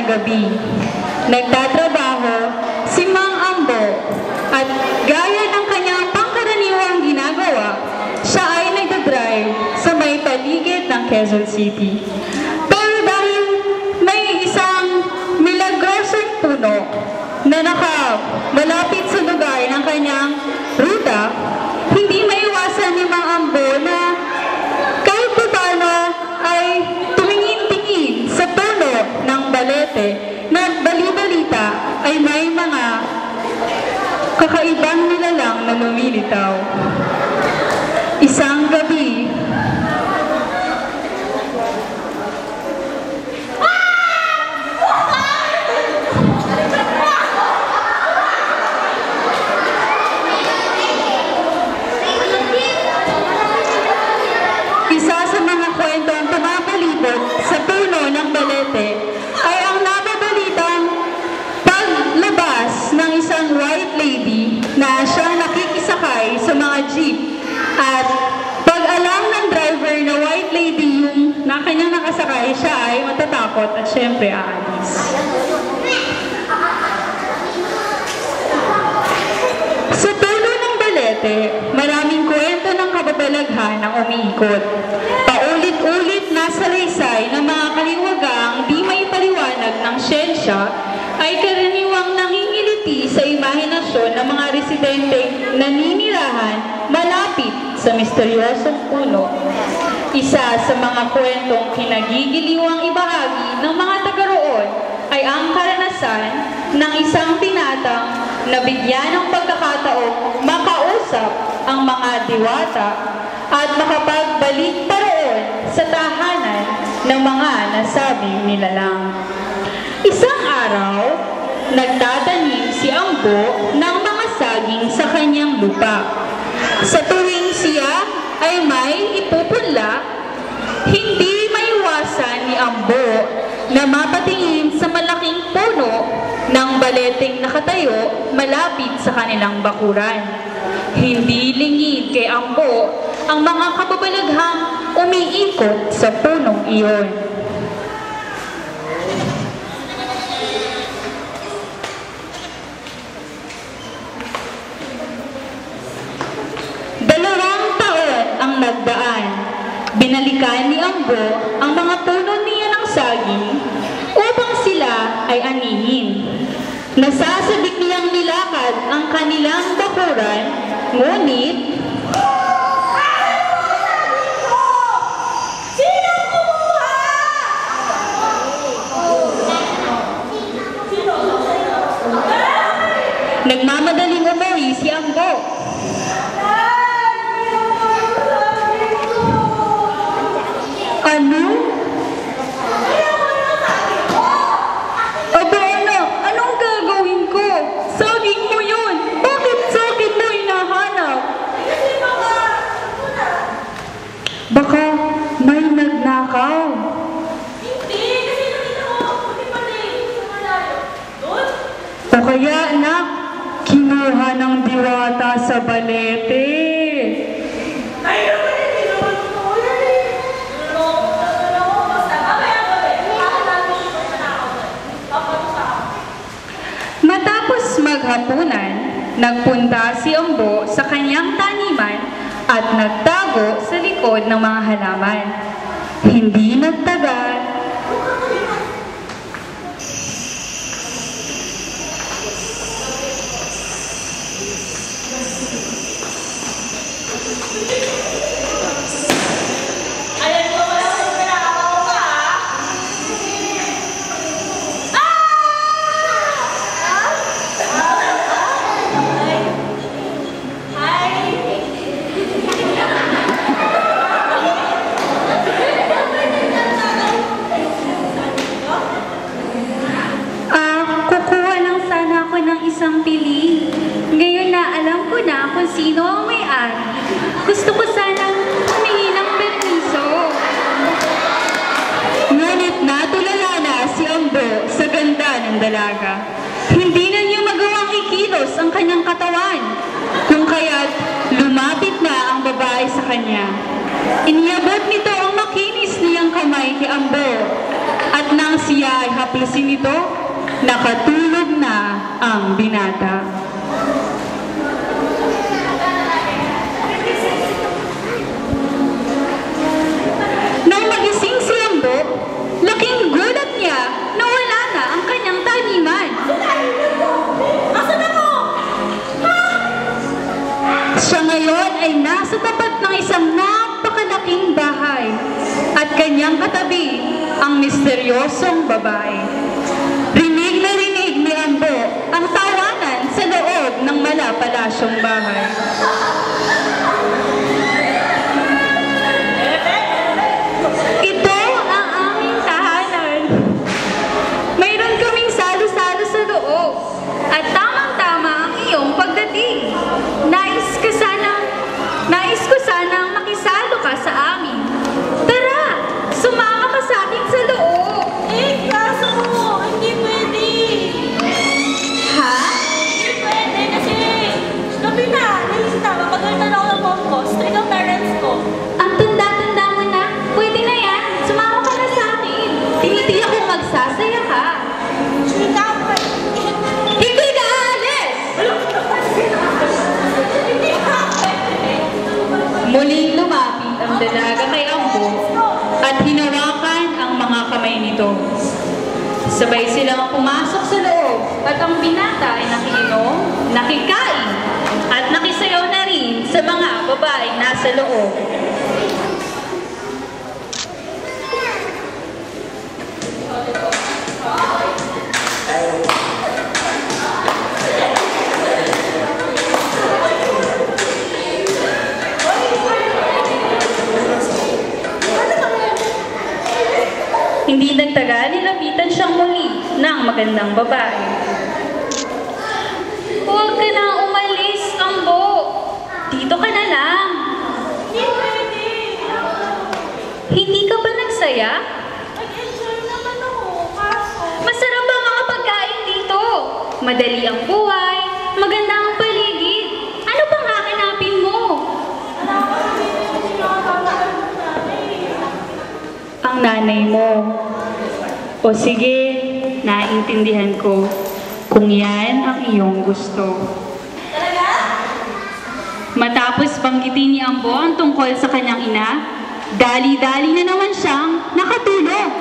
gabi. Nagtatrabaho si Mang Ambo at gaya ng kanyang pangkaraniwang ginagawa, siya ay nagdadrive sa may paligid ng Quezon City. Pero dahil may isang milagrosong puno na malapit sa lugar ng kanyang ruta, hindi maiwasan ni Mang Ambo na kahit paano ay tumingin-tingin sa puno ng balete na bali-balita ay may mga kakaibang nilalang na lumilitaw. Isang gabi, isa sa mga kwentong tumapalibot sa puno ng balete ay ang nababalitang paglabas ng isang white lady na siya nakikisakay sa mga jeep. At pag alam ng driver na white lady yung na kanyang nakasakay, siya ay matatakot at syempre aalis. Sa puno ng balete, maraming kwento ng kababalaghan ang umiikot. Paulit-ulit na salaysay ng mga kaliwagang di may paliwanag ng siyensya ay karaniwang nangingiliti sa imahinasyon ng mga residente na ninirahan malapit sa misteryosong puno. Isa sa mga kwentong kinagigiliwang ibahagi ng mga taga-roon ay ang karanasan ng isang tinatang na bigyan ng pagkakataong makausap ang mga diwata at makapagbalik pa roon sa tahanan ng mga nasabing nilalang. Isang araw, nagtatanim si Ambo ng mga saging sa kanyang lupa. Sa tuwing siya ay may ipupunla, hindi maiwasan ni Ambo na mapatingin sa malaking puno ng baleteng nakatayo malapit sa kanilang bakuran. Hindi lingid kay Ambo ang mga kababalaghang umiikot sa punong iyon. Nagdaan. Binalikan ni Ambo ang mga puno niya ng saging upang sila ay anihin. Nasasabik niyang nilakad ang kanilang bakuran, ngunit nagmamadaling umuwi si Ambo. Ano? Aba anak, anong gagawin ko? Saging mo yun! Bakit saging mo hinahanap? Baka may nagnakaw. Hindi, kasi nakita ko puti pa rin sa malayo. Doon? O kaya anak, kinuha ng diwata sa balete. Matapos maghapunan, nagpunta si Ambo sa kanyang taniman at nagtago sa likod ng mga halaman. Hindi nagtagal, isang pili. Ngayon na alam ko na kung sino ang may-ari. Gusto ko sanang humingi ng permiso. Ngunit natulala na si Ambo sa ganda ng dalaga. Hindi na niya magawang ikilos ang kanyang katawan, kung kaya't lumapit na ang babae sa kanya. Iniabot nito ang makinis niyang kamay kay Ambo, at nang siya ay pagkatisin nito, nakatulog na ang binata. Nang magising si Ambo, laking gulat niya na wala na ang kanyang taniman. Asan ako? Siya ngayon ay nasa tapat ng isang napakalaking bahay at kanyang katabi ang misteryosong babae. Rinig na rinig ni Ambo ang tawanan sa loob ng malapalasyong bahay. Ito ang aming tahanan. Mayroon kaming salo-salo sa loob at tamang-tama ang iyong pagdating. Nais ko sanang makisalo ka sa amin. Tara, sumama ka sa akin sa loob. Kaso mo, hindi pwede. Ha? Hindi pwede kasi gabi na, nalista, mapagalitan ako ng mom ko, strict ang parents ko. Ang tanda-tanda mo na. Pwede na yan. Sumama ka na sa akin. Tinitiyak kong magsasaya ka. Chika, pwede. Hindi ka aalis! Hindi ka pwede. Muling lumapit ang dalaga kay Ambo at hinawakan ang mga kamay nito. Sabay silang pumasok sa loob at ang binata ay nakiinom, nakikain at nakisayaw na rin sa mga babaeng nasa loob. Hindi nagtagal, nilapitan siyang muli ng magandang babae. Huwag ka na umalis, Ambo. Dito ka na lang. Hindi pwede. Hindi ka ba nagsaya? Nag-enjoy naman ako, kaso. Masarap ang mga pagkain dito. Madali ang buhay, maganda ang paligid. Ano pang hahanapin mo? Wala ko sabihin yung sinakatawagan mo natin. Ang nanay mo. O sige, naintindihan ko kung yan ang iyong gusto. Talaga? Matapos banggitin ni Ambo ang tungkol sa kanyang ina, dali-dali na naman siyang nakatulog.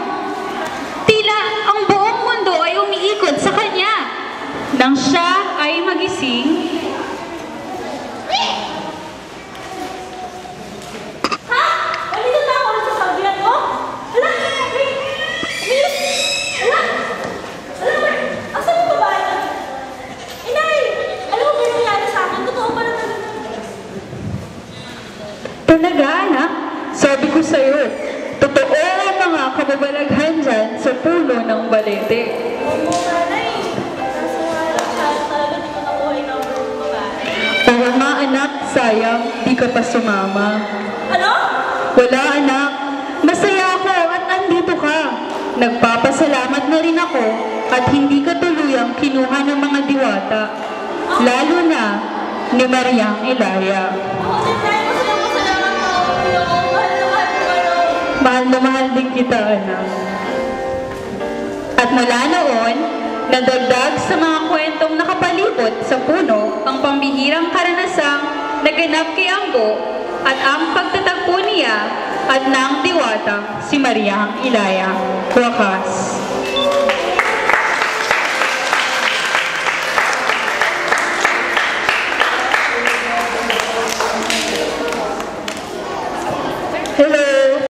Tila ang buong mundo ay umiikot sa kanya. Nang siya ay magising, Ha? Nandito na ako sa sabihan ko? Hala, wait. Wait. Hala. Hala, asan yung babae na? Inay, alam mo ba yung nangyari sa akin? Totoo ba na talaga anak, sabi ko sa'yo, totoo ang mga kababalaghan dyan sa puno ng balete. Oo nga na eh. Kaso nga lang, sayang talaga di ko nakuha yung number ng babae. Pero nga anak, sayang, di ka pa sumama. Ano? Wala anak, masaya ako at andito ka. Nagpapasalamat na rin ako at hindi ka tuluyang kinuha ng mga diwata. Lalo na ni Mariang Ilaya. Ako din dahil masalamat na ako. Mahal na mahal ko ano. Mahal na mahal din kita anak. At mula noon, nadagdag sa mga kwentong nakapalibot sa puno ang pambihirang karanasang naganap kay Ambo at ang pagtatagpo niya at ng diwata si Mariang Ilaya. Wakas.